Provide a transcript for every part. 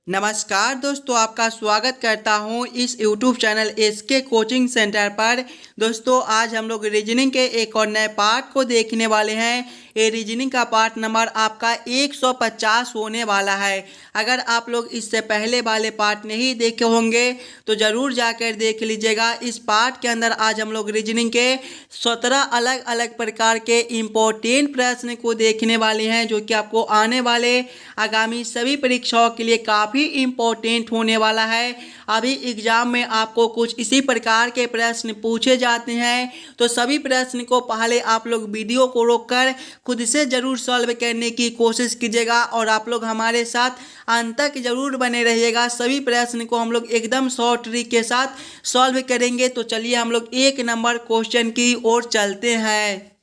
नमस्कार दोस्तों, आपका स्वागत करता हूं इस YouTube channel SK coaching centre पर। दोस्तों, आज हम लोग रीजनिंग के एक और नए पार्ट को देखने वाले हैं। ये रीजनिंग का पार्ट नंबर आपका 150 होने वाला है। अगर आप लोग इससे पहले वाले पार्ट नहीं देखे होंगे तो ज़रूर जाकर देख लीजिएगा। इस पार्ट के अंदर आज हम लोग रीजनिंग के 17 अलग अलग प्रकार के इम्पोर्टेंट प्रश्न को देखने वाले हैं, जो कि आपको आने वाले आगामी सभी परीक्षाओं के लिए काफ़ी इम्पोर्टेंट होने वाला है। अभी एग्जाम में आपको कुछ इसी प्रकार के प्रश्न पूछे जाते हैं, तो सभी प्रश्न को पहले आप लोग वीडियो को रोककर खुद से ज़रूर सॉल्व करने की कोशिश कीजिएगा और आप लोग हमारे साथ अंत तक ज़रूर बने रहिएगा। सभी प्रश्न को हम लोग एकदम शॉर्ट ट्रिक के साथ सॉल्व करेंगे। तो चलिए हम लोग एक नंबर क्वेश्चन की ओर चलते हैं।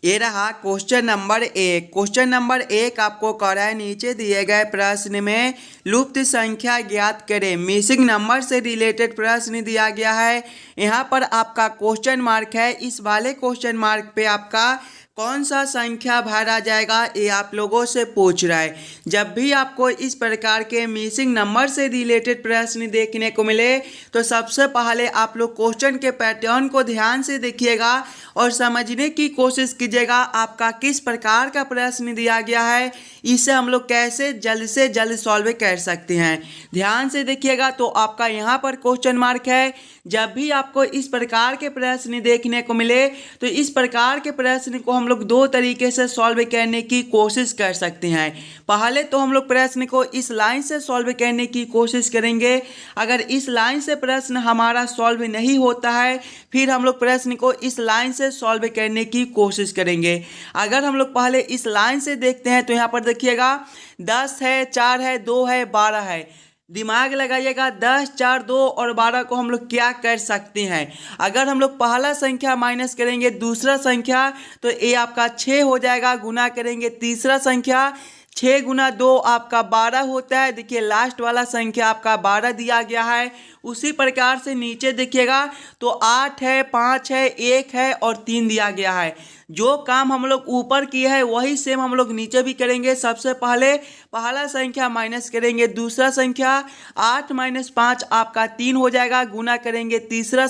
ये रहा क्वेश्चन नंबर 1। क्वेश्चन नंबर 1 आपको कह रहा है, नीचे दिए गए प्रश्न में लुप्त संख्या ज्ञात करें। मिसिंग नंबर से रिलेटेड प्रश्न दिया गया है। यहाँ पर आपका क्वेश्चन मार्क है। इस वाले क्वेश्चन मार्क पे आपका कौन सा संख्या भरा जाएगा, ये आप लोगों से पूछ रहा है। जब भी आपको इस प्रकार के मिसिंग नंबर से रिलेटेड प्रश्न देखने को मिले तो सबसे पहले आप लोग क्वेश्चन के पैटर्न को ध्यान से देखिएगा और समझने की कोशिश कीजिएगा आपका किस प्रकार का प्रश्न दिया गया है, इसे हम लोग कैसे जल्द से जल्द सॉल्व कर सकते हैं। ध्यान से देखिएगा तो आपका यहाँ पर क्वेश्चन मार्क है। जब भी आपको इस प्रकार के प्रश्न देखने को मिले तो इस प्रकार के प्रश्न को हम लोग दो तरीके से सॉल्व करने की कोशिश कर सकते हैं। पहले तो हम लोग प्रश्न को इस लाइन से सॉल्व करने की कोशिश करेंगे। अगर इस लाइन से प्रश्न हमारा सॉल्व नहीं होता है, फिर हम लोग प्रश्न को इस लाइन से सॉल्व करने की कोशिश करेंगे। अगर हम लोग पहले इस लाइन से देखते हैं तो यहाँ पर देखिएगा 10 है, 4 है, 2 है, 12 है। दिमाग लगाइएगा, 10, 4, 2 और 12 को हम लोग क्या कर सकते हैं। अगर हम लोग पहला संख्या माइनस करेंगे दूसरा संख्या तो ये आपका 6 हो जाएगा। गुना करेंगे तीसरा संख्या, 6 गुना 2 आपका 12 होता है। देखिए लास्ट वाला संख्या आपका 12 दिया गया है। उसी प्रकार से नीचे देखिएगा तो 8 है, 5 है, 1 है और 3 दिया गया है। जो काम हम लोग ऊपर किए हैं वही सेम हम लोग नीचे भी करेंगे। सबसे पहले पहला संख्या माइनस करेंगे दूसरा संख्या, 8 माइनस 5 आपका 3 हो जाएगा। गुना करेंगे तीसरा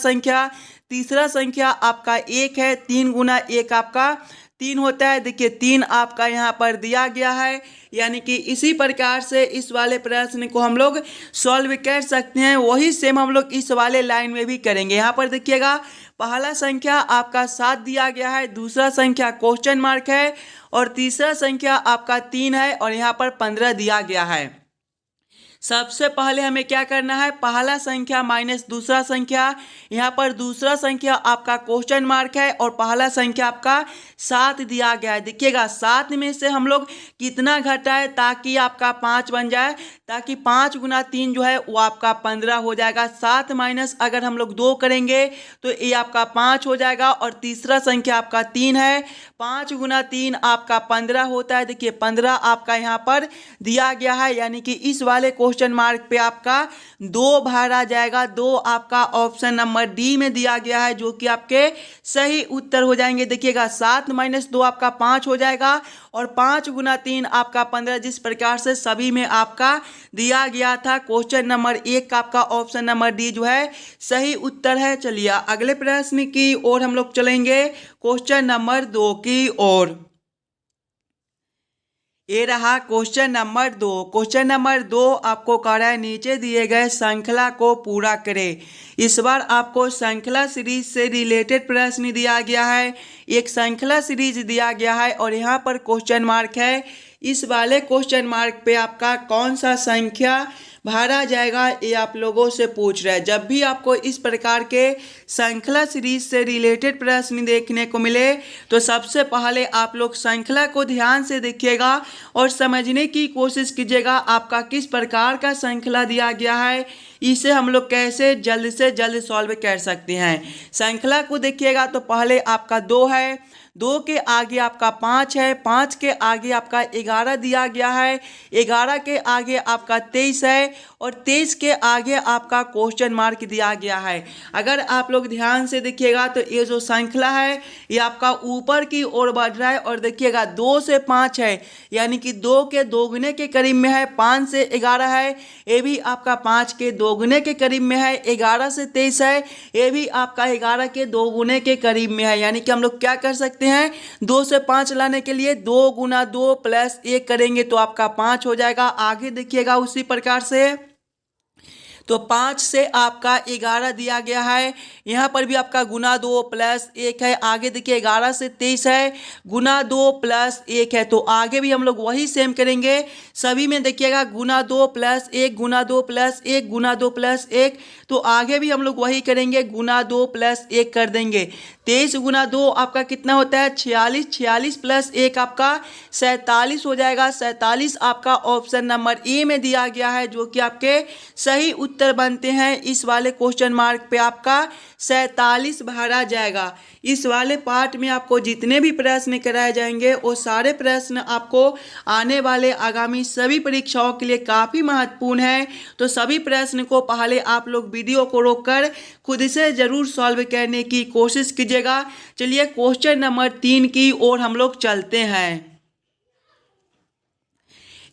संख्या आपका 1 है। 3 गुना 1 आपका 3 होता है। देखिए 3 आपका यहाँ पर दिया गया है। यानी कि इसी प्रकार से इस वाले प्रश्न को हम लोग सॉल्व कर सकते हैं। वही सेम हम लोग इस वाले लाइन में भी करेंगे। यहाँ पर देखिएगा पहला संख्या आपका 7 दिया गया है, दूसरा संख्या क्वेश्चन मार्क है और तीसरा संख्या आपका 3 है और यहाँ पर 15 दिया गया है। सबसे पहले हमें क्या करना है, पहला संख्या माइनस दूसरा संख्या। यहाँ पर दूसरा संख्या आपका क्वेश्चन मार्क है और पहला संख्या आपका 7 दिया गया है। देखिएगा 7 में से हम लोग कितना घटाए ताकि आपका 5 बन जाए, ताकि 5 गुना 3 जो है वो आपका 15 हो जाएगा। 7 माइनस अगर हम लोग 2 करेंगे तो ये आपका 5 हो जाएगा और तीसरा संख्या आपका 3 है। 5 गुना 3 आपका 15 होता है। देखिए 15 आपका यहाँ पर दिया गया है। यानी कि इस वाले क्वेश्चन मार्क पे आपका 2 भरा जाएगा। 2 आपका ऑप्शन नंबर डी में दिया गया है, जो कि आपके सही उत्तर हो जाएंगे। देखिएगा 7 माइनस 2 आपका 5 हो जाएगा और 5 गुना 3 आपका 15। जिस प्रकार से सभी में आपका दिया गया था, क्वेश्चन नंबर 1 का आपका ऑप्शन नंबर डी जो है सही उत्तर है। चलिए अगले प्रश्न की ओर हम लोग चलेंगे, क्वेश्चन नंबर 2 की ओर। ये रहा क्वेश्चन नंबर 2। क्वेश्चन नंबर 2 आपको कह रहा है, नीचे दिए गए श्रृंखला को पूरा करें। इस बार आपको श्रृंखला सीरीज से रिलेटेड प्रश्न दिया गया है। एक श्रृंखला सीरीज दिया गया है और यहाँ पर क्वेश्चन मार्क है। इस वाले क्वेश्चन मार्क पे आपका कौन सा संख्या भरा जाएगा, ये आप लोगों से पूछ रहा है। जब भी आपको इस प्रकार के श्रृंखला सीरीज से रिलेटेड प्रश्न देखने को मिले तो सबसे पहले आप लोग श्रृंखला को ध्यान से देखिएगा और समझने की कोशिश कीजिएगा आपका किस प्रकार का श्रृंखला दिया गया है, इसे हम लोग कैसे जल्द से जल्द सॉल्व कर सकते हैं। श्रृंखला को देखिएगा तो पहले आपका 2 है, 2 के आगे आपका 5 है, 5 के आगे आपका 11 दिया गया है, 11 के आगे आपका 23 है और 23 के आगे आपका क्वेश्चन मार्क दिया गया है। अगर आप लोग ध्यान से देखिएगा तो ये जो श्रृंखला है ये आपका ऊपर की ओर बढ़ रहा है और देखिएगा 2 से 5 है, यानी कि 2 के दोगुने के करीब में है। 5 से 11 है, ये भी आपका 5 के दोगुने के करीब में है। 11 से 23 है, ये भी आपका 11 के दोगुने के करीब में है। यानी कि हम लोग क्या कर सकते हैं, 2 से 5 लाने के लिए 2 गुना 2 प्लस 1 करेंगे तो आपका 5 हो जाएगा। आगे देखिएगा उसी प्रकार से तो 5 से आपका 11 दिया गया है, यहाँ पर भी आपका गुना 2 प्लस 1 है। आगे देखिए 11 से 23 है, गुना 2 प्लस 1 है। तो आगे भी हम लोग वही सेम करेंगे, सभी में देखिएगा गुना 2 प्लस 1, गुना 2 प्लस 1, गुना 2 प्लस 1। तो आगे भी हम लोग वही करेंगे, गुना 2 प्लस 1 कर देंगे। 23 गुना 2 आपका कितना होता है 46, 46 प्लस 1 आपका 47 हो जाएगा। 47 आपका ऑप्शन नंबर ए में दिया गया है, जो कि आपके सही उत्तर बनते हैं। इस वाले क्वेश्चन मार्क पे आपका 47 भरा जाएगा। इस वाले पार्ट में आपको जितने भी प्रश्न कराए जाएंगे वो सारे प्रश्न आपको आने वाले आगामी सभी परीक्षाओं के लिए काफ़ी महत्वपूर्ण है। तो सभी प्रश्न को पहले आप लोग वीडियो को रोककर खुद से ज़रूर सॉल्व करने की कोशिश कीजिएगा। चलिए क्वेश्चन नंबर 3 की ओर हम लोग चलते हैं।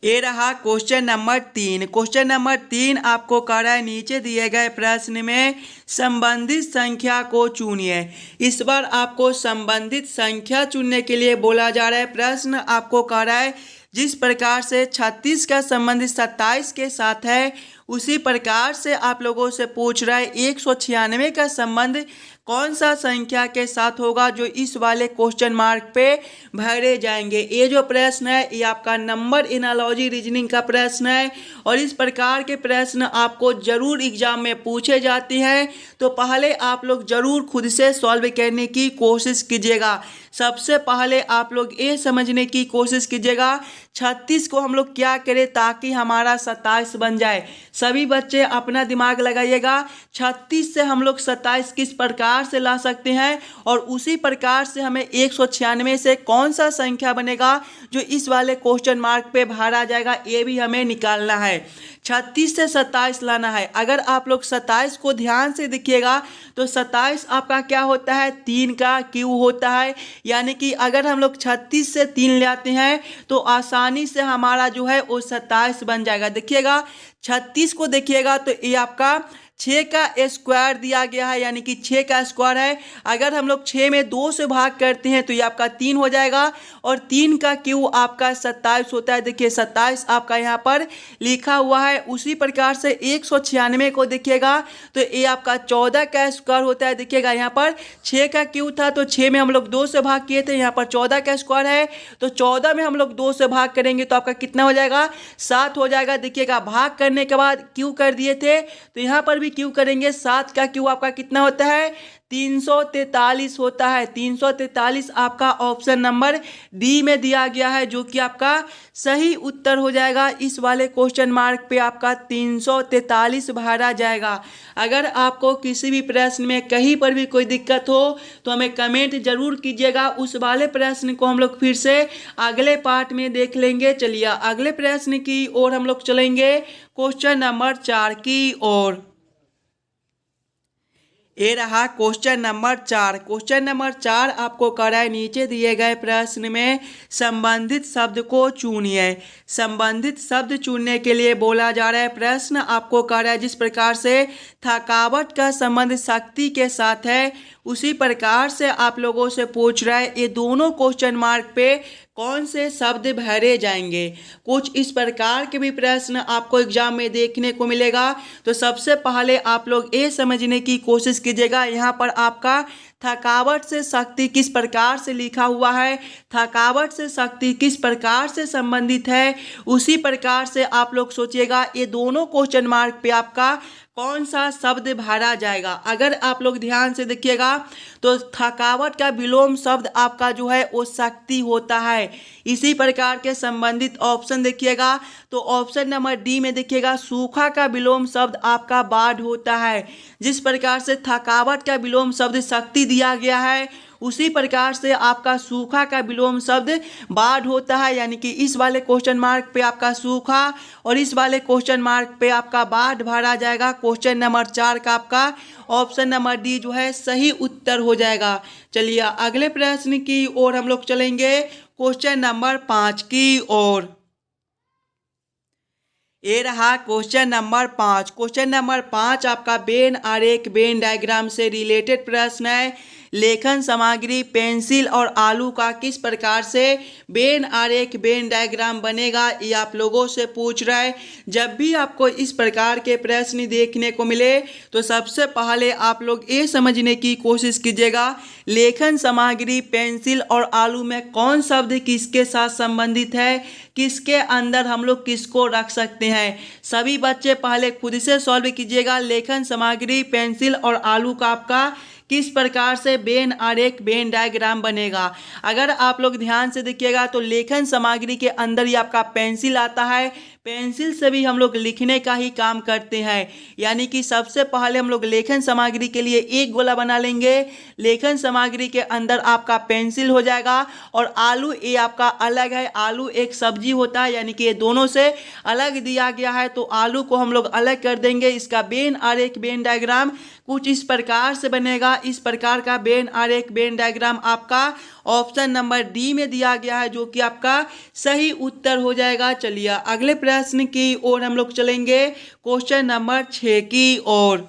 ये रहा क्वेश्चन नंबर 3। क्वेश्चन नंबर 3 आपको कह रहा है नीचे दिए गए प्रश्न में संबंधित संख्या को चुनिए। इस बार आपको संबंधित संख्या चुनने के लिए बोला जा रहा है। प्रश्न आपको कह रहा है जिस प्रकार से 36 का संबंध 27 के साथ है, उसी प्रकार से आप लोगों से पूछ रहा है 196 का संबंध कौन सा संख्या के साथ होगा, जो इस वाले क्वेश्चन मार्क पे भरे जाएंगे। ये जो प्रश्न है ये आपका नंबर एनालॉजी रीजनिंग का प्रश्न है और इस प्रकार के प्रश्न आपको जरूर एग्जाम में पूछे जाते हैं। तो पहले आप लोग जरूर खुद से सॉल्व करने की कोशिश कीजिएगा। सबसे पहले आप लोग ये समझने की कोशिश कीजिएगा 36 को हम लोग क्या करें ताकि हमारा 27 बन जाए। सभी बच्चे अपना दिमाग लगाइएगा, 36 से हम लोग 27 किस प्रकार से ला सकते हैं और उसी प्रकार से हमें 196 से कौन सा संख्या बनेगा जो इस वाले क्वेश्चन मार्क पे भरा जाएगा, ये भी हमें निकालना है। 36 से 27 लाना है। अगर आप लोग 27 को ध्यान से देखिएगा तो 27 आपका क्या होता है 3 का क्यू होता है। यानी कि अगर हम लोग 36 से 3 ले आते हैं तो आसानी से हमारा जो है वो 27 बन जाएगा। देखिएगा 36 को देखिएगा तो ये आपका 6 का स्क्वायर दिया गया है, यानी कि 6 का स्क्वायर है। अगर हम लोग 6 में 2 से भाग करते हैं तो ये आपका 3 हो जाएगा और 3 का क्यू आपका 27 होता है। देखिए 27 आपका यहाँ पर लिखा हुआ है। उसी प्रकार से 196 को देखिएगा तो ये आपका 14 का स्क्वायर होता है। देखिएगा यहाँ पर 6 का क्यू था तो 6 में हम लोग 2 से भाग किए थे, यहाँ पर 14 का स्क्वायर है तो 14 में हम लोग 2 से भाग करेंगे तो आपका कितना हो जाएगा 7 हो जाएगा। देखिएगा भाग करने के बाद क्यू कर दिए थे तो यहाँ पर भी क्यू करेंगे। 7 का क्यू आपका कितना होता है 343 होता है। 343 आपका ऑप्शन नंबर डी में दिया गया है, जो कि आपका सही उत्तर हो जाएगा। इस वाले क्वेश्चन मार्क पे आपका 343 भरा जाएगा। अगर आपको किसी भी प्रश्न में कहीं पर भी कोई दिक्कत हो तो हमें कमेंट जरूर कीजिएगा। उस वाले प्रश्न को हम लोग फिर से अगले पार्ट में देख लेंगे। चलिए अगले प्रश्न की ओर हम लोग चलेंगे, क्वेश्चन नंबर 4 की ओर। ये रहा क्वेश्चन नंबर 4। क्वेश्चन नंबर 4 आपको कह रहा है नीचे दिए गए प्रश्न में संबंधित शब्द को चुनिए। संबंधित शब्द चुनने के लिए बोला जा रहा है। प्रश्न आपको कह रहा है जिस प्रकार से थकावट का संबंध शक्ति के साथ है, उसी प्रकार से आप लोगों से पूछ रहा है ये दोनों क्वेश्चन मार्क पे कौन से शब्द भरे जाएंगे। कुछ इस प्रकार के भी प्रश्न आपको एग्जाम में देखने को मिलेगा। तो सबसे पहले आप लोग ये समझने की कोशिश कीजिएगा, यहाँ पर आपका थकावट से शक्ति किस प्रकार से लिखा हुआ है, थकावट से शक्ति किस प्रकार से संबंधित है, उसी प्रकार से आप लोग सोचिएगा ये दोनों क्वेश्चन मार्क पे आपका कौन सा शब्द भरा जाएगा। अगर आप लोग ध्यान से देखिएगा तो थकावट का विलोम शब्द आपका जो है वो शक्ति होता है। इसी प्रकार के संबंधित ऑप्शन देखिएगा तो ऑप्शन नंबर डी में देखिएगा सूखा का विलोम शब्द आपका बाढ़ होता है। जिस प्रकार से थकावट का विलोम शब्द शक्ति दिया गया है, उसी प्रकार से आपका सूखा का विलोम शब्द बाढ़ होता है, यानी कि इस वाले क्वेश्चन मार्क पे आपका सूखा और इस वाले क्वेश्चन मार्क पे आपका बाढ़ भरा जाएगा। क्वेश्चन नंबर 4 का आपका ऑप्शन नंबर डी जो है सही उत्तर हो जाएगा। चलिए अगले प्रश्न की ओर हम लोग चलेंगे, क्वेश्चन नंबर 5 की ओर। ये रहा क्वेश्चन नंबर 5। क्वेश्चन नंबर 5 आपका वेन आरेख वेन डायग्राम से रिलेटेड प्रश्न है। लेखन सामग्री पेंसिल और आलू का किस प्रकार से वेन आरेख वेन डायग्राम बनेगा, ये आप लोगों से पूछ रहा है। जब भी आपको इस प्रकार के प्रश्न देखने को मिले तो सबसे पहले आप लोग ये समझने की कोशिश कीजिएगा लेखन सामग्री पेंसिल और आलू में कौन शब्द किसके साथ संबंधित है, किसके अंदर हम लोग किसको रख सकते हैं। सभी बच्चे पहले खुद से सॉल्व कीजिएगा लेखन सामग्री पेंसिल और आलू का आपका किस प्रकार से वेन आरेख वेन डायग्राम बनेगा। अगर आप लोग ध्यान से देखिएगा तो लेखन सामग्री के अंदर ही आपका पेंसिल आता है। पेंसिल से भी हम लोग लिखने का ही काम करते हैं, यानी कि सबसे पहले हम लोग लेखन सामग्री के लिए एक गोला बना लेंगे। लेखन सामग्री के अंदर आपका पेंसिल हो जाएगा और आलू ये आपका अलग है। आलू एक सब्जी होता है, यानी कि ये दोनों से अलग दिया गया है, तो आलू को हम लोग अलग कर देंगे। इसका वेन आरेख वेन डायग्राम कुछ इस प्रकार से बनेगा। इस प्रकार का वेन आरेख वेन डायग्राम आपका ऑप्शन नंबर डी में दिया गया है, जो कि आपका सही उत्तर हो जाएगा। चलिए अगले प्रश्न की ओर हम लोग चलेंगे, क्वेश्चन नंबर 6 की ओर।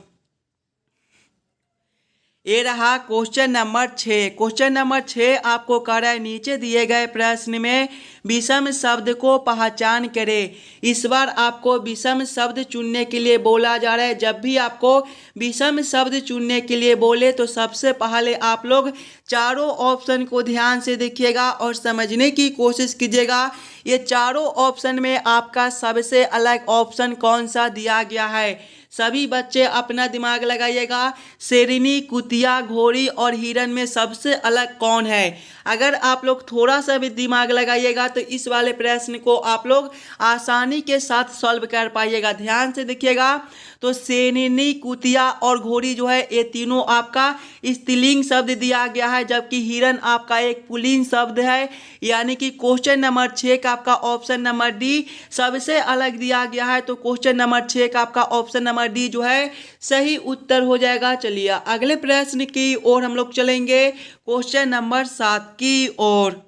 ये रहा क्वेश्चन नंबर 6। क्वेश्चन नंबर 6 आपको कह रहा है नीचे दिए गए प्रश्न में विषम शब्द को पहचान करें। इस बार आपको विषम शब्द चुनने के लिए बोला जा रहा है। जब भी आपको विषम शब्द चुनने के लिए बोले तो सबसे पहले आप लोग चारों ऑप्शन को ध्यान से देखिएगा और समझने की कोशिश कीजिएगा ये चारों ऑप्शन में आपका सबसे अलग ऑप्शन कौन सा दिया गया है। सभी बच्चे अपना दिमाग लगाइएगा। शेरनी, कुतिया, घोड़ी और हिरन में सबसे अलग कौन है। अगर आप लोग थोड़ा सा भी दिमाग लगाइएगा तो इस वाले प्रश्न को आप लोग आसानी के साथ सॉल्व कर पाइएगा। ध्यान से देखिएगा तो शेरनी, कुतिया और घोड़ी जो है ये तीनों आपका स्त्रीलिंग शब्द दिया गया है, जबकि हिरन आपका एक पुल्लिंग शब्द है। यानी कि क्वेश्चन नंबर 6 का आपका ऑप्शन नंबर डी सबसे अलग दिया गया है, तो क्वेश्चन नंबर 6 का आपका ऑप्शन नंबर डी जो है सही उत्तर हो जाएगा। चलिए अगले प्रश्न की ओर हम लोग चलेंगे, क्वेश्चन नंबर 7 की ओर।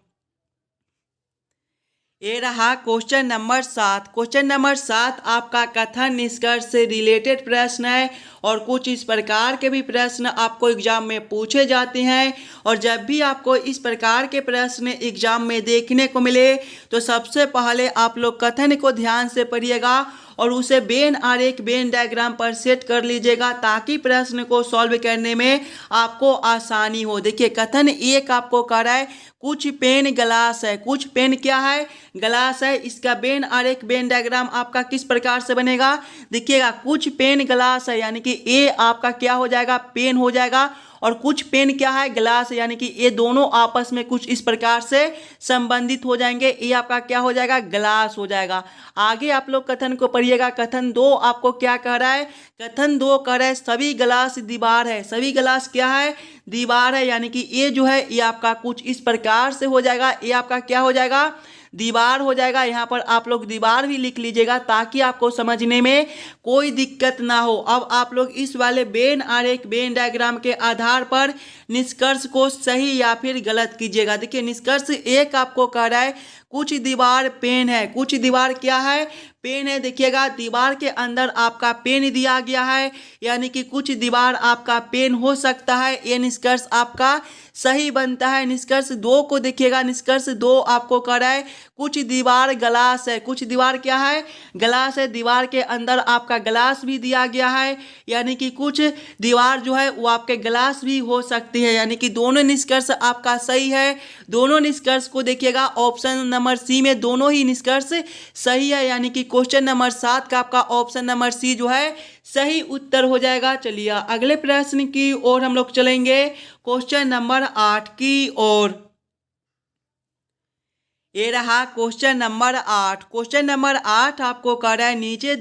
ये रहा क्वेश्चन नंबर 7। क्वेश्चन नंबर 7 आपका कथन निष्कर्ष से रिलेटेड प्रश्न है और कुछ इस प्रकार के भी प्रश्न आपको एग्जाम में पूछे जाते हैं। और जब भी आपको इस प्रकार के प्रश्न एग्जाम में देखने को मिले तो सबसे पहले आप लोग कथन को ध्यान से पढ़िएगा और उसे वेन आरेख वेन डायग्राम पर सेट कर लीजिएगा ताकि प्रश्न को सॉल्व करने में आपको आसानी हो। देखिए कथन एक आपको कह रहा है कुछ पेन गिलास है। कुछ पेन क्या है, गिलास है। इसका वेन आरेख वेन डायग्राम आपका किस प्रकार से बनेगा, देखिएगा कुछ पेन गिलास है, यानी कि ए आपका क्या हो जाएगा, पेन हो जाएगा। और कुछ पेन क्या है, गिलास, यानी कि ये दोनों आपस में कुछ इस प्रकार से संबंधित हो जाएंगे। ये आपका क्या हो जाएगा, गिलास हो जाएगा। आगे आप लोग कथन को पढ़िएगा। कथन 2 आपको क्या कह रहा है, कथन 2 कह रहा है सभी गिलास दीवार है। सभी गिलास क्या है, दीवार है, यानी कि ये जो है ये आपका कुछ इस प्रकार से हो जाएगा। ये आपका क्या हो जाएगा, दीवार हो जाएगा। यहाँ पर आप लोग दीवार भी लिख लीजिएगा ताकि आपको समझने में कोई दिक्कत ना हो। अब आप लोग इस वाले वेन आरेख वेन डायग्राम के आधार पर निष्कर्ष को सही या फिर गलत कीजिएगा। देखिए निष्कर्ष एक आपको कह रहा है कुछ दीवार पेन है। कुछ दीवार क्या है, पेन है। देखिएगा दीवार के अंदर आपका पेन दिया गया है, यानी कि कुछ दीवार आपका पेन हो सकता है। ये निष्कर्ष आपका सही बनता है। निष्कर्ष 2 को देखिएगा। निष्कर्ष 2 आपको कह रहा है कुछ दीवार गिलास है। कुछ दीवार क्या है, गिलास है। दीवार के अंदर आपका गिलास भी दिया गया है, यानी कि कुछ दीवार जो है वो आपके गिलास भी हो सकती है। यानी कि दोनों निष्कर्ष आपका सही है। दोनों निष्कर्ष को देखिएगा ऑप्शन नंबर सी में दोनों ही निष्कर्ष सही है, यानी कि क्वेश्चन नंबर 7 का आपका ऑप्शन नंबर सी जो है सही उत्तर हो जाएगा। चलिए अगले प्रश्न की ओर हम लोग चलेंगे, क्वेश्चन नंबर 8 की ओर। ये रहा क्वेश्चन नंबर 8। क्वेश्चन नंबर 8 आपको कर रहा है नीचे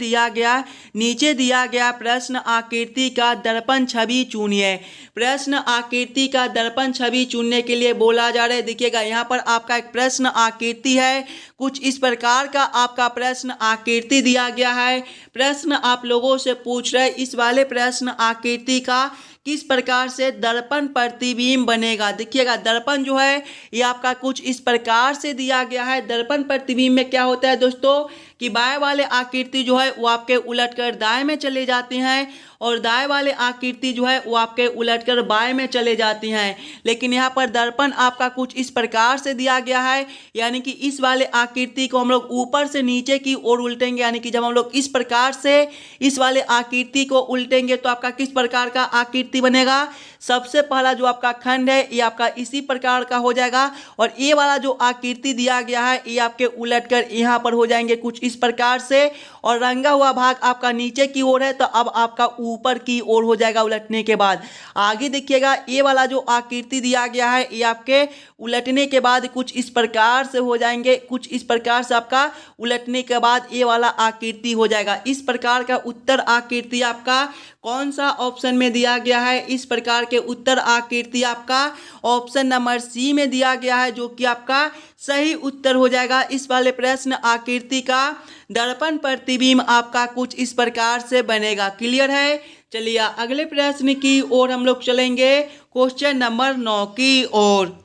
दिया गया प्रश्न आकृति का दर्पण छवि चुनिए। प्रश्न आकृति का दर्पण छवि चुनने के लिए बोला जा रहा है। देखिएगा यहाँ पर आपका एक प्रश्न आकृति है, कुछ इस प्रकार का आपका प्रश्न आकृति दिया गया है। प्रश्न आप लोगों से पूछ रहे इस वाले प्रश्न आकृति का किस प्रकार से दर्पण प्रतिबिंब बनेगा। देखिएगा दर्पण जो है ये आपका कुछ इस प्रकार से दिया गया है। दर्पण प्रतिबिंब में क्या होता है दोस्तों कि बाएं वाले आकृति जो है वो आपके उलटकर दाएं में चले जाती हैं और दाएं वाले आकृति जो है वो आपके उलटकर बाएं में चले जाती हैं। लेकिन यहाँ पर दर्पण आपका कुछ इस प्रकार से दिया गया है, यानी कि इस वाले आकृति को हम लोग ऊपर से नीचे की ओर उल्टेंगे। यानी कि जब हम लोग इस प्रकार से इस वाले आकृति को उल्टेंगे तो आपका किस प्रकार का आकृति बनेगा। सबसे पहला जो आपका खंड है ये आपका इसी प्रकार का हो जाएगा और ये वाला जो आकृति दिया गया है ये आपके उलटकर यहाँ पर हो जाएंगे कुछ इस प्रकार से, और रंगा हुआ भाग आपका नीचे की ओर है तो अब आपका ऊपर की ओर हो जाएगा उलटने के बाद। आगे देखिएगा ये वाला जो आकृति दिया गया है ये आपके उलटने के बाद कुछ इस प्रकार से हो जाएंगे, कुछ इस प्रकार से आपका उलटने के बाद ये वाला आकृति हो जाएगा। इस प्रकार का उत्तर आकृति आपका कौन सा ऑप्शन में दिया गया है। इस प्रकार के उत्तर आकृति आपका ऑप्शन नंबर सी में दिया गया है, जो कि आपका सही उत्तर हो जाएगा। इस वाले प्रश्न आकृति का दर्पण प्रतिबिंब आपका कुछ इस प्रकार से बनेगा। क्लियर है। चलिए अगले प्रश्न की ओर हम लोग चलेंगे, क्वेश्चन नंबर 9 की ओर।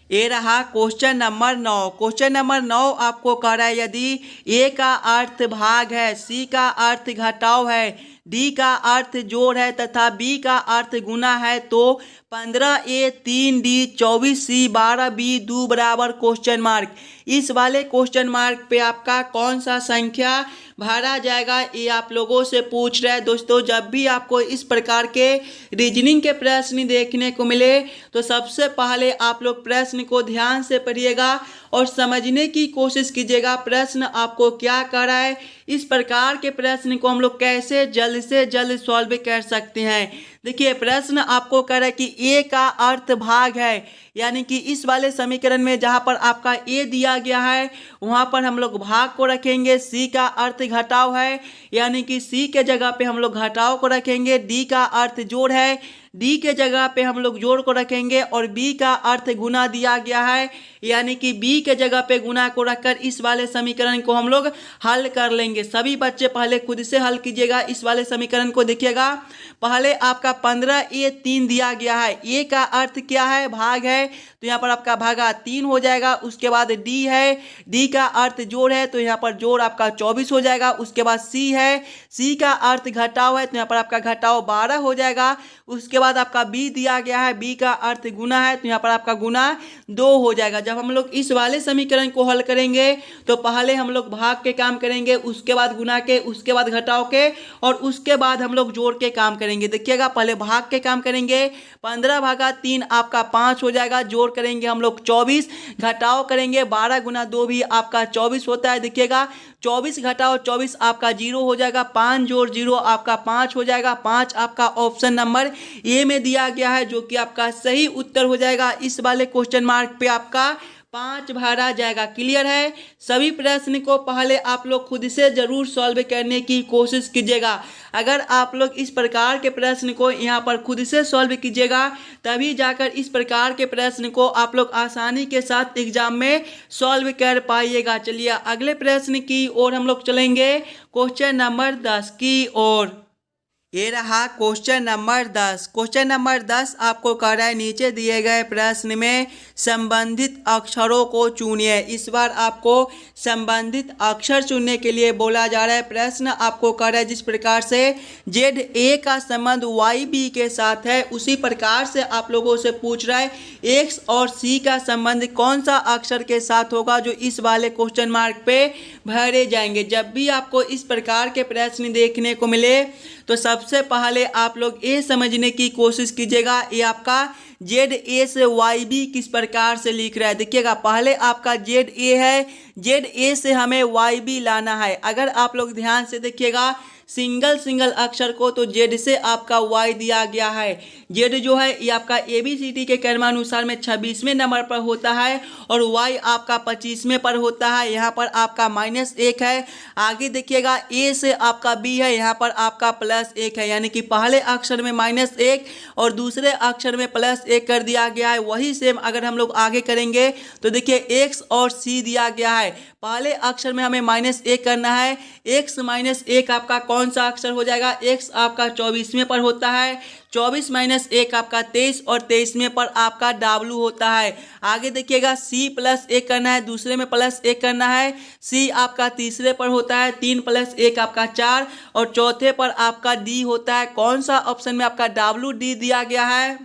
ये रहा क्वेश्चन नंबर 9। क्वेश्चन नंबर 9 आपको कह रहा है यदि ए का अर्थ भाग है, सी का अर्थ घटाव है, डी का अर्थ जोड़ है तथा बी का अर्थ गुना है तो 15A 3D 24C 12B 2 बराबर क्वेश्चन मार्क। इस वाले क्वेश्चन मार्क पे आपका कौन सा संख्या भरा जाएगा ये आप लोगों से पूछ रहे हैं। दोस्तों जब भी आपको इस प्रकार के रीजनिंग के प्रश्न देखने को मिले तो सबसे पहले आप लोग प्रश्न को ध्यान से पढ़िएगा और समझने की कोशिश कीजिएगा प्रश्न आपको क्या कर रहा है। इस प्रकार के प्रश्न को हम लोग कैसे जल्द से जल्द सॉल्व कर सकते हैं। देखिए प्रश्न आपको कह रहा है कि ए का अर्थ भाग है, यानी कि इस वाले समीकरण में जहां पर आपका ए दिया गया है वहां पर हम लोग भाग को रखेंगे। सी का अर्थ घटाव है, यानी कि सी के जगह पे हम लोग घटाव को रखेंगे। डी का अर्थ जोड़ है, डी के जगह पे हम लोग जोड़ को रखेंगे और बी का अर्थ गुना दिया गया है, यानी कि बी के जगह पे गुना को रखकर इस वाले समीकरण को हम लोग हल कर लेंगे। सभी बच्चे पहले खुद से हल कीजिएगा इस वाले समीकरण को। देखिएगा पहले आपका 15A 3 दिया गया है, ए का अर्थ क्या है भाग है तो यहाँ पर आपका भागा 3 हो जाएगा। उसके बाद डी है, डी का अर्थ जोड़ है तो यहाँ पर जोड़ आपका 24 हो जाएगा। उसके बाद सी है, सी का अर्थ घटाव है तो यहाँ पर आपका घटाव 12 हो जाएगा। उसके बाद आपका बी दिया गया है, बी का अर्थ गुना है तो यहाँ पर आपका गुना 2 हो जाएगा। जब हम लोग इस वाले समीकरण को हल करेंगे तो पहले हम लोग भाग के काम करेंगे, उसके बाद गुना के, उसके बाद घटाव के और उसके बाद हम लोग जोड़ के काम करेंगे। देखिएगा पहले भाग के काम करेंगे, 15 भागा 3 आपका 5 हो जाएगा। जोड़ करेंगे हम लोग 24, घटाव करेंगे 12 गुना 2 भी आपका 24 होता है। देखिएगा 24 घटाओ 24 आपका 0 हो जाएगा, 5 जोड़ 0 आपका 5 हो जाएगा। 5 आपका ऑप्शन नंबर ए में दिया गया है, जो कि आपका सही उत्तर हो जाएगा। इस वाले क्वेश्चन मार्क पे आपका 5 भरा जाएगा। क्लियर है। सभी प्रश्न को पहले आप लोग खुद से जरूर सॉल्व करने की कोशिश कीजिएगा। अगर आप लोग इस प्रकार के प्रश्न को यहाँ पर खुद से सॉल्व कीजिएगा तभी जाकर इस प्रकार के प्रश्न को आप लोग आसानी के साथ एग्जाम में सॉल्व कर पाइएगा। चलिए अगले प्रश्न की ओर हम लोग चलेंगे, क्वेश्चन नंबर 10 की ओर। ये रहा क्वेश्चन नंबर 10। क्वेश्चन नंबर 10 आपको कह रहा है नीचे दिए गए प्रश्न में संबंधित अक्षरों को चुनिए। इस बार आपको संबंधित अक्षर चुनने के लिए बोला जा रहा है। प्रश्न आपको कह रहा है जिस प्रकार से जेड ए का संबंध वाई बी के साथ है उसी प्रकार से आप लोगों से पूछ रहा है एक्स और सी का संबंध कौन सा अक्षर के साथ होगा, जो इस वाले क्वेश्चन मार्क पे भरे जाएंगे। जब भी आपको इस प्रकार के प्रश्न देखने को मिले तो सबसे पहले आप लोग ये समझने की कोशिश कीजिएगा ये आपका ZA से YB किस प्रकार से लिख रहा है। देखिएगा पहले आपका ZA है, ZA से हमें YB लाना है। अगर आप लोग ध्यान से देखिएगा सिंगल अक्षर को, तो Z से आपका Y दिया गया है। Z जो है ये आपका ABCD के क्रमानुसार में 26वें नंबर पर होता है और Y आपका 25वें पर होता है। यहाँ पर आपका -1 है। आगे देखिएगा A से आपका B है, यहाँ पर आपका +1 है, यानी कि पहले अक्षर में -1 और दूसरे अक्षर में +1 कर दिया गया है। वही सेम अगर हम लोग आगे करेंगे तो देखिए X और C दिया गया है। पहले अक्षर में हमें -1 करना है। X - 1 आपका कौन सा अक्षर हो जाएगा। X आपका 24वें पर होता है, 24 - 1 आपका 23 और 23वें पर आपका W होता है। आगे देखिएगा C +1 करना है, दूसरे में +1 करना है। C आपका तीसरे पर होता है, 3 + 1 आपका 4 और चौथे पर आपका D होता है। कौन सा ऑप्शन में आपका WD दिया गया है।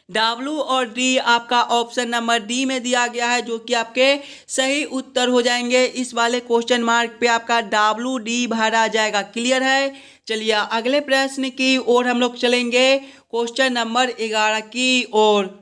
W और D आपका ऑप्शन नंबर D में दिया गया है, जो कि आपके सही उत्तर हो जाएंगे। इस वाले क्वेश्चन मार्क पे आपका WD भरा जाएगा। क्लियर है। चलिए अगले प्रश्न की ओर हम लोग चलेंगे, क्वेश्चन नंबर 11 की ओर।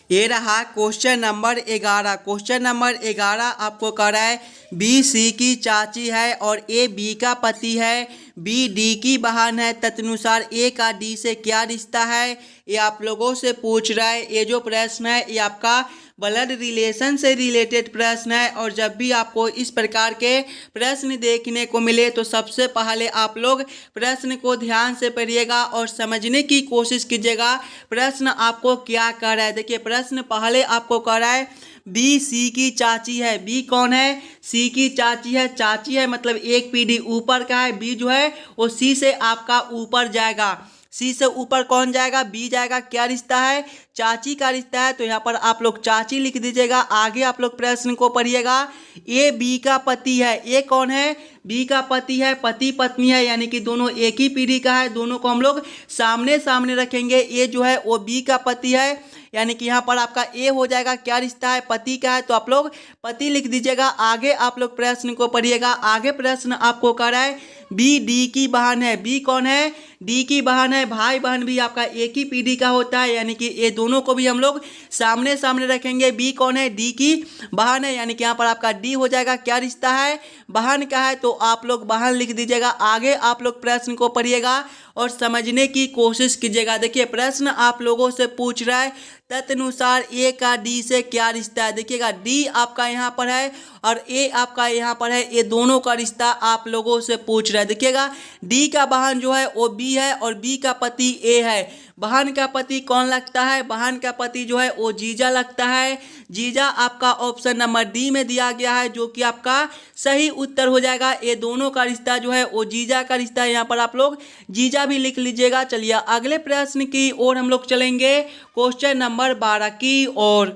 ये रहा क्वेश्चन नंबर 11। क्वेश्चन नंबर 11 आपको कह रहा है B C की चाची है और A B का पति है, B D की बहन है, तदनुसार A का D से क्या रिश्ता है। ये आप लोगों से पूछ रहा है। ये जो प्रश्न है ये आपका ब्लड रिलेशन से रिलेटेड प्रश्न है और जब भी आपको इस प्रकार के प्रश्न देखने को मिले तो सबसे पहले आप लोग प्रश्न को ध्यान से पढ़िएगा और समझने की कोशिश कीजिएगा प्रश्न आपको क्या कह रहा है। देखिए प्रश्न पहले आपको कह रहा है B C की चाची है। B कौन है। C की चाची है। चाची है मतलब एक पीढ़ी ऊपर का है। B जो है वो C से आपका ऊपर जाएगा। C से ऊपर कौन जाएगा। B जाएगा। क्या रिश्ता है। चाची का रिश्ता है, तो यहाँ पर आप लोग चाची लिख दीजिएगा। आगे आप लोग प्रश्न को पढ़िएगा। A B का पति है। A कौन है। B का पति है। पति पत्नी है, यानी कि दोनों एक ही पीढ़ी का है। दोनों को हम लोग सामने सामने रखेंगे। A जो है वो B का पति है, यानी कि यहाँ पर आपका A हो जाएगा। क्या रिश्ता है। पति का है, तो आप लोग पति लिख दीजिएगा। आगे आप लोग प्रश्न को पढ़िएगा। आगे प्रश्न आपको कह रहा है B D की बहन है। B कौन है। D की बहन है। भाई बहन भी आपका एक ही पीढ़ी का होता है, यानी कि ये दोनों को भी हम लोग सामने सामने रखेंगे। B कौन है। D की बहन है, यानी कि यहाँ पर आपका D हो जाएगा। क्या रिश्ता है। बहन का है, तो आप लोग बहन लिख दीजिएगा। आगे आप लोग प्रश्न को पढ़िएगा और समझने की कोशिश कीजिएगा। देखिए प्रश्न आप लोगों से पूछ रहा है तदनुसार A का D से क्या रिश्ता है। देखिएगा D आपका यहाँ पर है और A आपका यहाँ पर है। ये दोनों का रिश्ता आप लोगों से पूछ रहा है। देखिएगा D का बहन जो है वो B है और B का पति A है। बहन का पति कौन लगता है। बहन का पति जो है वो जीजा लगता है। जीजा आपका ऑप्शन नंबर D में दिया गया है, जो कि आपका सही उत्तर हो जाएगा। ये दोनों का रिश्ता जो है वो जीजा का रिश्ता है। यहाँ पर आप लोग जीजा भी लिख लीजिएगा। चलिए अगले प्रश्न की ओर हम लोग चलेंगे, क्वेश्चन नंबर 12 की ओर।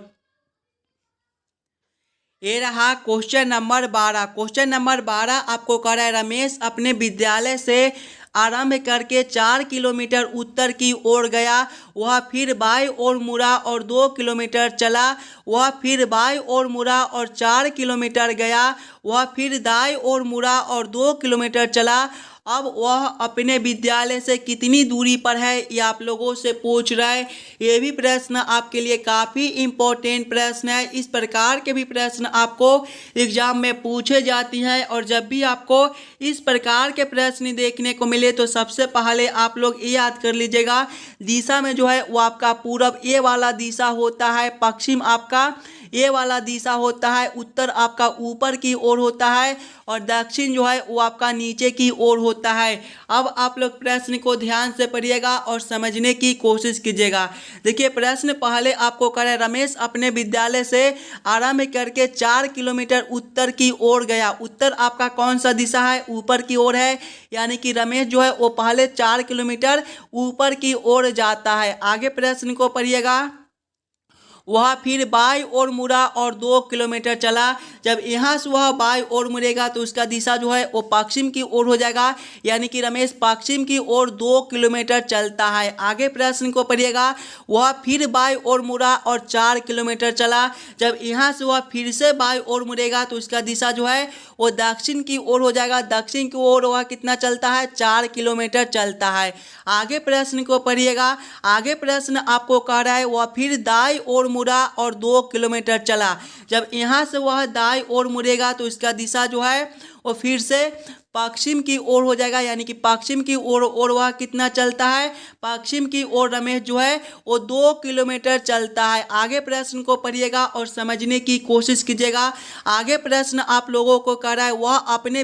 ये रहा क्वेश्चन नंबर 12। क्वेश्चन नंबर 12 आपको कह रहा है रमेश अपने विद्यालय से आरंभ करके 4 किलोमीटर उत्तर की ओर गया। वह फिर बाईं ओर मुड़ा और 2 किलोमीटर चला। वह फिर बाईं ओर मुड़ा और 4 किलोमीटर गया। वह फिर दाईं ओर मुड़ा और 2 किलोमीटर चला। अब वह अपने विद्यालय से कितनी दूरी पर है, ये आप लोगों से पूछ रहा है। ये भी प्रश्न आपके लिए काफ़ी इम्पोर्टेंट प्रश्न है। इस प्रकार के भी प्रश्न आपको एग्जाम में पूछे जाती हैं और जब भी आपको इस प्रकार के प्रश्न देखने को मिले तो सबसे पहले आप लोग ये याद कर लीजिएगा दिशा में जो है वो आपका पूरब ये वाला दिशा होता है, पश्चिम आपका ये वाला दिशा होता है, उत्तर आपका ऊपर की ओर होता है और दक्षिण जो है वो आपका नीचे की ओर होता है। अब आप लोग प्रश्न को ध्यान से पढ़िएगा और समझने की कोशिश कीजिएगा। देखिए प्रश्न पहले आपको करे रमेश अपने विद्यालय से आरंभ करके 4 किलोमीटर उत्तर की ओर गया। उत्तर आपका कौन सा दिशा है, ऊपर की ओर है, यानी कि रमेश जो है वो पहले 4 किलोमीटर ऊपर की ओर जाता है। आगे प्रश्न को पढ़िएगा। वह फिर बाई ओर मुड़ा और 2 किलोमीटर चला। जब यहाँ से वह बाई ओर मुड़ेगा तो उसका दिशा जो है वो पश्चिम की ओर हो जाएगा, यानी कि रमेश पश्चिम की ओर 2 किलोमीटर चलता है। आगे प्रश्न को पढ़िएगा। वह फिर बाई ओर मुड़ा और 4 किलोमीटर चला। जब यहाँ से वह फिर से बाई ओर मुड़ेगा तो उसका दिशा जो है वो दक्षिण की ओर हो जाएगा। दक्षिण की ओर वह कितना चलता है? 4 किलोमीटर चलता है। आगे प्रश्न को पढ़िएगा। आगे प्रश्न आपको कह रहा है वह फिर दाई ओर मुड़ा और 2 किलोमीटर चला। जब यहाँ से वह दाई ओर मुड़ेगा तो इसका दिशा जो है वो फिर से पश्चिम की ओर हो जाएगा, यानी कि पश्चिम की ओर वह कितना चलता है? पश्चिम की ओर रमेश जो है वो 2 किलोमीटर चलता है। आगे प्रश्न को पढ़िएगा और समझने की कोशिश कीजिएगा। आगे प्रश्न आप लोगों को कह रहा है वह अपने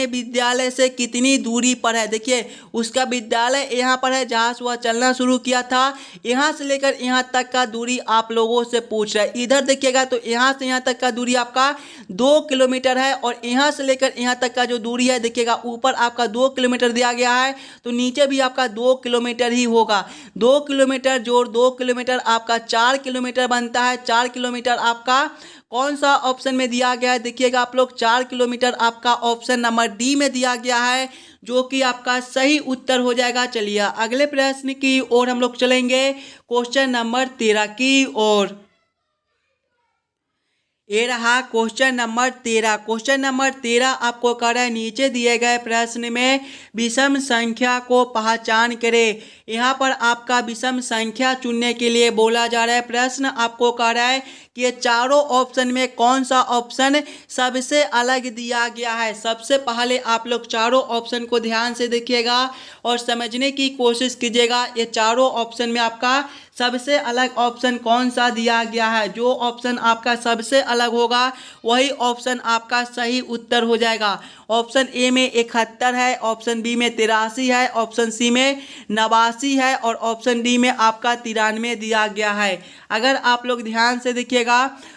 विद्यालय से कितनी दूरी पर है। देखिए उसका विद्यालय यहाँ पर है जहाँ से वह चलना शुरू किया था। यहाँ से लेकर यहाँ तक का दूरी आप लोगों से पूछ रहा है। इधर देखिएगा तो यहाँ से यहाँ तक का दूरी आपका 2 किलोमीटर है और यहाँ से लेकर यहाँ तक का जो दूरी है देखिएगा ऊपर आपका 2 किलोमीटर दिया गया है तो नीचे भी आपका 2 किलोमीटर ही होगा। 2 किलोमीटर जोड़ 2 किलोमीटर आपका 4 किलोमीटर बनता है। 4 किलोमीटर आपका कौन सा ऑप्शन में दिया गया है? देखिएगा आप लोग 4 किलोमीटर आपका ऑप्शन नंबर डी में दिया गया है, जो कि आपका सही उत्तर हो जाएगा। चलिए अगले प्रश्न की ओर हम लोग चलेंगे, क्वेश्चन नंबर 13 की ओर। ये रहा क्वेश्चन नंबर 13। क्वेश्चन नंबर 13 आपको कह रहा है नीचे दिए गए प्रश्न में विषम संख्या को पहचान करें। यहाँ पर आपका विषम संख्या चुनने के लिए बोला जा रहा है। प्रश्न आपको कह रहा है कि ये चारों ऑप्शन में कौन सा ऑप्शन सबसे अलग दिया गया है। सबसे पहले आप लोग चारों ऑप्शन को ध्यान से देखिएगा और समझने की कोशिश कीजिएगा। ये चारों ऑप्शन में आपका सबसे अलग ऑप्शन कौन सा दिया गया है। जो ऑप्शन आपका सबसे अलग होगा वही ऑप्शन आपका सही उत्तर हो जाएगा। ऑप्शन ए में 71 है, ऑप्शन बी में 83 है, ऑप्शन सी में 89 है और ऑप्शन डी में आपका 93 दिया गया है। अगर आप लोग ध्यान से देखिएगा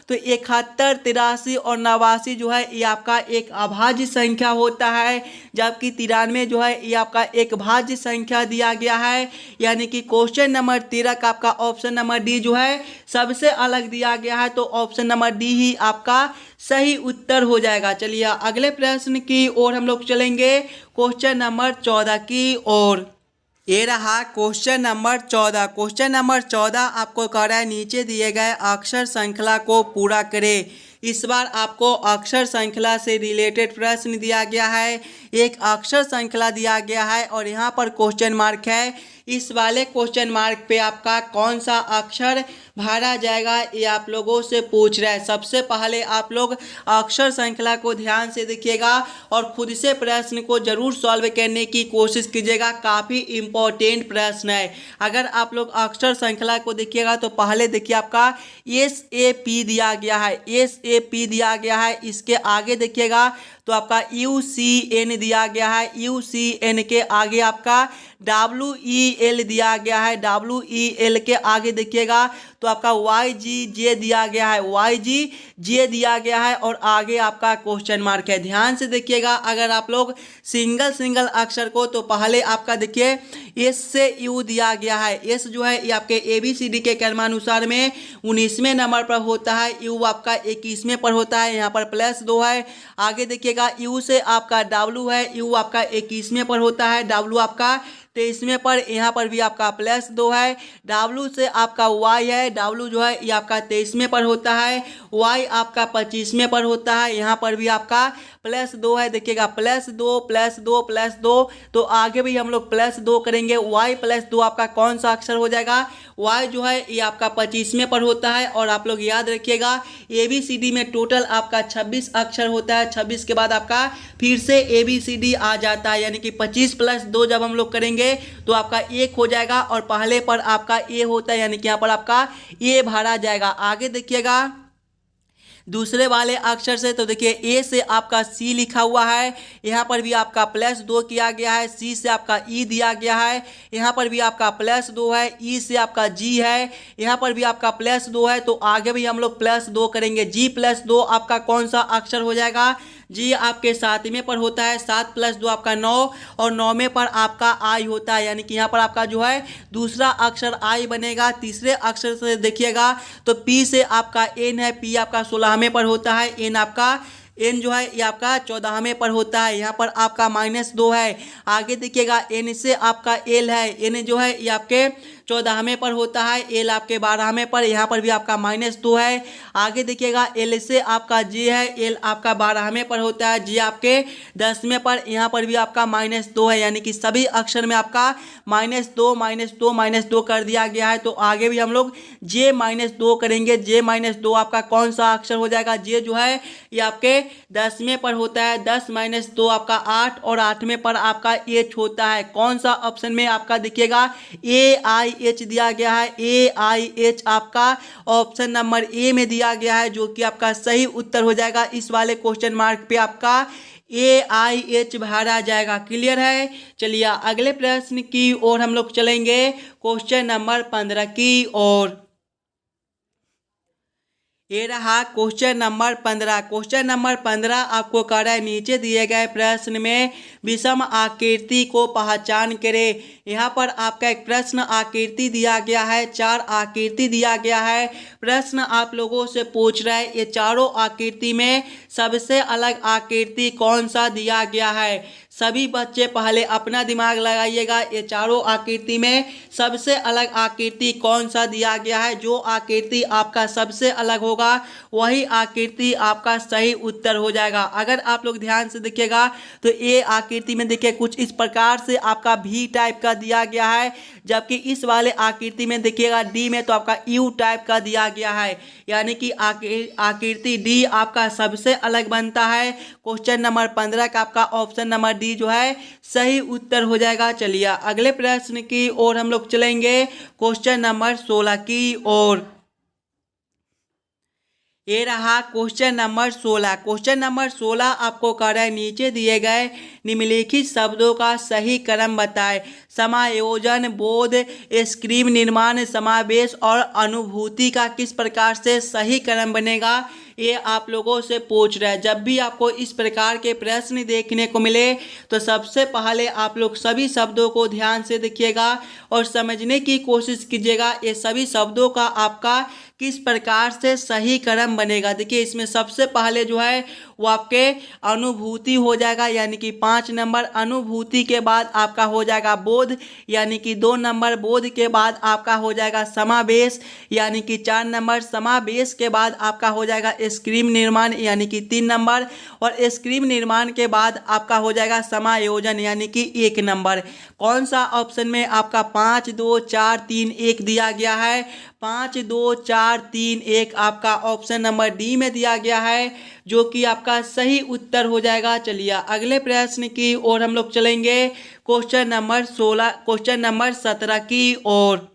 तो 71, 83 और 89 जो है ये आपका एक अभाज्य संख्या होता है, जबकि 93 जो है ये आपका एक भाज्य संख्या दिया गया है। यानी कि क्वेश्चन नंबर 13 का आपका ऑप्शन नंबर डी जो है सबसे अलग दिया गया है, तो ऑप्शन नंबर डी ही आपका सही उत्तर हो जाएगा। चलिए अगले प्रश्न की ओर हम लोग चलेंगे, क्वेश्चन नंबर 14 की ओर। ये रहा क्वेश्चन नंबर 14। क्वेश्चन नंबर 14 आपको कह रहा है नीचे दिए गए अक्षर श्रृंखला को पूरा करें। इस बार आपको अक्षर श्रृंखला से रिलेटेड प्रश्न दिया गया है। एक अक्षर श्रृंखला दिया गया है और यहाँ पर क्वेश्चन मार्क है। इस वाले क्वेश्चन मार्क पे आपका कौन सा अक्षर भरा जाएगा ये आप लोगों से पूछ रहा है। सबसे पहले आप लोग अक्षर श्रृंखला को ध्यान से देखिएगा और खुद से प्रश्न को जरूर सॉल्व करने की कोशिश कीजिएगा। काफ़ी इम्पोर्टेंट प्रश्न है। अगर आप लोग अक्षर श्रृंखला को देखिएगा तो पहले देखिए आपका SAP दिया गया है, SAP दिया गया है। इसके आगे देखिएगा तो आपका UCN दिया गया है, UCN के आगे आपका WEL दिया गया है, WEL के आगे देखिएगा तो आपका YGJ दिया गया है, YGJ दिया गया है और आगे आपका क्वेश्चन मार्क है। ध्यान से देखिएगा अगर आप लोग सिंगल अक्षर को तो पहले आपका देखिए S से U दिया गया है। S जो है ये आपके ABCD के क्रमानुसार में 19वें नंबर पर होता है, U आपका 21वें पर होता है, यहाँ पर +2 है। आगे देखिएगा U से आपका W है, U आपका 21वें पर होता है, W आपका 23वें पर, यहाँ पर भी आपका +2 है। W से आपका Y है, W जो है ये आपका 23वें पर होता है, Y आपका 25वें पर होता है, यहाँ पर भी आपका +2 है। देखिएगा +2 तो आगे भी हम लोग +2 करेंगे। Y +2 आपका कौन सा अक्षर हो जाएगा? Y जो है ये आपका 25वें पर होता है। और आप लोग याद रखिएगा ABCD में टोटल आपका 26 अक्षर होता है। 26 के बाद आपका फिर से ABCD आ जाता है, यानी कि 25 + 2 जब हम लोग करेंगे तो आपका 1 हो जाएगा और पहले पर आपका A होता है, यानी कि यहाँ पर आपका A भरा जाएगा। आगे देखिएगा दूसरे वाले अक्षर से तो देखिए A से आपका C लिखा हुआ है, यहाँ पर भी आपका +2 किया गया है। C से आपका E दिया गया है, यहाँ पर भी आपका +2 है। E से आपका G है, यहाँ पर भी आपका +2 है। तो आगे भी हम लोग +2 करेंगे। G +2 आपका कौन सा अक्षर हो जाएगा? जी आपके 7वें पर होता है, 7 + 2 आपका 9 और 9वें पर आपका आई होता है, यानी कि यहाँ पर आपका जो है दूसरा अक्षर आई बनेगा। तीसरे अक्षर से देखिएगा तो पी से आपका एन है, पी आपका 16वें पर होता है, एन जो है ये आपका 14वें पर होता है, यहाँ पर आपका -2 है। आगे देखिएगा एन से आपका एल है, एन जो है ये आपके 14वें पर होता है, एल आपके 12वें पर, यहाँ पर भी आपका -2 है। आगे देखिएगा एल से आपका जी है, एल आपका 12वें पर होता है, जी आपके 10वें पर, यहाँ पर भी आपका -2 है, यानी कि सभी अक्षर में आपका -2 -2 -2 कर दिया गया है। तो आगे भी हम लोग जे -2 करेंगे। जे -2 आपका कौन सा अक्षर हो जाएगा? जे जो है ये आपके 10वें पर होता है, 10 - 2 आपका 8 और 8वें पर आपका एच होता है। कौन सा ऑप्शन में आपका देखिएगा AIH दिया गया है, AIH आपका ऑप्शन नंबर ए में दिया गया है, जो कि आपका सही उत्तर हो जाएगा। इस वाले क्वेश्चन मार्क पे आपका AIH भरा जाएगा। क्लियर है? चलिए अगले प्रश्न की ओर हम लोग चलेंगे, क्वेश्चन नंबर 15 की ओर। ये रहा क्वेश्चन नंबर 15। क्वेश्चन नंबर 15 आपको कह रहा है नीचे दिए गए प्रश्न में विषम आकृति को पहचान करें। यहाँ पर आपका एक प्रश्न आकृति दिया गया है, 4 आकृति दिया गया है। प्रश्न आप लोगों से पूछ रहा है ये चारों आकृति में सबसे अलग आकृति कौन सा दिया गया है। सभी बच्चे पहले अपना दिमाग लगाइएगा, ये चारों आकृति में सबसे अलग आकृति कौन सा दिया गया है। जो आकृति आपका सबसे अलग होगा वही आकृति आपका सही उत्तर हो जाएगा। अगर आप लोग ध्यान से देखिएगा तो ये आकृति में देखिए कुछ इस प्रकार से आपका भी टाइप का दिया गया है, जबकि इस वाले आकृति में देखिएगा डी में तो आपका यू टाइप का दिया गया है, यानी कि आकृति डी आपका सबसे अलग बनता है। क्वेश्चन नंबर 15 का आपका ऑप्शन नंबर डी जो है सही उत्तर हो जाएगा। चलिए अगले प्रश्न की ओर हम लोग चलेंगे, क्वेश्चन नंबर 16 की ओर। ये रहा क्वेश्चन नंबर 16। क्वेश्चन नंबर 16 आपको कह रहा है नीचे दिए गए निम्नलिखित शब्दों का सही क्रम बताएं। समायोजन, बोध, स्क्रीम, निर्माण, समावेश और अनुभूति का किस प्रकार से सही क्रम बनेगा, ये आप लोगों से पूछ रहा है। जब भी आपको इस प्रकार के प्रश्न देखने को मिले तो सबसे पहले आप लोग सभी शब्दों को ध्यान से देखिएगा और समझने की कोशिश कीजिएगा ये सभी शब्दों का आपका किस प्रकार से सही क्रम बनेगा। देखिए इसमें सबसे पहले जो है वो आपके अनुभूति हो जाएगा, यानी कि 5 नंबर। अनुभूति के बाद आपका हो जाएगा बोध, यानी कि 2 नंबर। बोध के बाद आपका हो जाएगा समावेश, यानी कि 4 नंबर। समावेश के बाद आपका हो जाएगा स्क्रीम निर्माण, यानी कि 3 नंबर। और स्क्रीम निर्माण के बाद आपका हो जाएगा समायोजन, यानी कि 1 नंबर। कौन सा ऑप्शन में आपका 5 2 4 3 1 दिया गया है? 5 2 4 3 1 आपका ऑप्शन नंबर डी में दिया गया है, जो कि आपका सही उत्तर हो जाएगा। चलिए अगले प्रश्न की ओर हम लोग चलेंगे, क्वेश्चन नंबर 17 की ओर।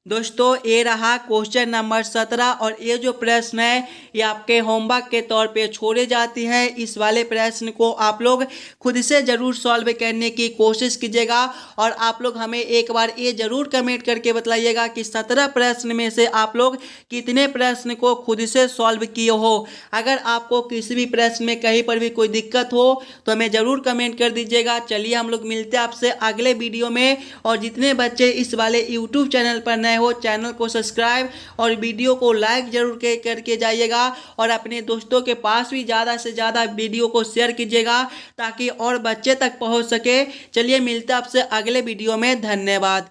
दोस्तों ये रहा क्वेश्चन नंबर 17 और ये जो प्रश्न है ये आपके होमवर्क के तौर पे छोड़े जाते हैं। इस वाले प्रश्न को आप लोग खुद से ज़रूर सॉल्व करने की कोशिश कीजिएगा और आप लोग हमें एक बार ये ज़रूर कमेंट करके बताइएगा कि 17 प्रश्न में से आप लोग कितने प्रश्न को खुद से सॉल्व किए हो। अगर आपको किसी भी प्रश्न में कहीं पर भी कोई दिक्कत हो तो हमें ज़रूर कमेंट कर दीजिएगा। चलिए हम लोग मिलते हैं आपसे अगले वीडियो में। और जितने बच्चे इस वाले यूट्यूब चैनल पर नए हो चैनल को सब्सक्राइब और वीडियो को लाइक जरूर करके जाइएगा और अपने दोस्तों के पास भी ज़्यादा से ज़्यादा वीडियो को शेयर कीजिएगा ताकि और बच्चे तक पहुंच सके। चलिए मिलते हैं आपसे अगले वीडियो में। धन्यवाद।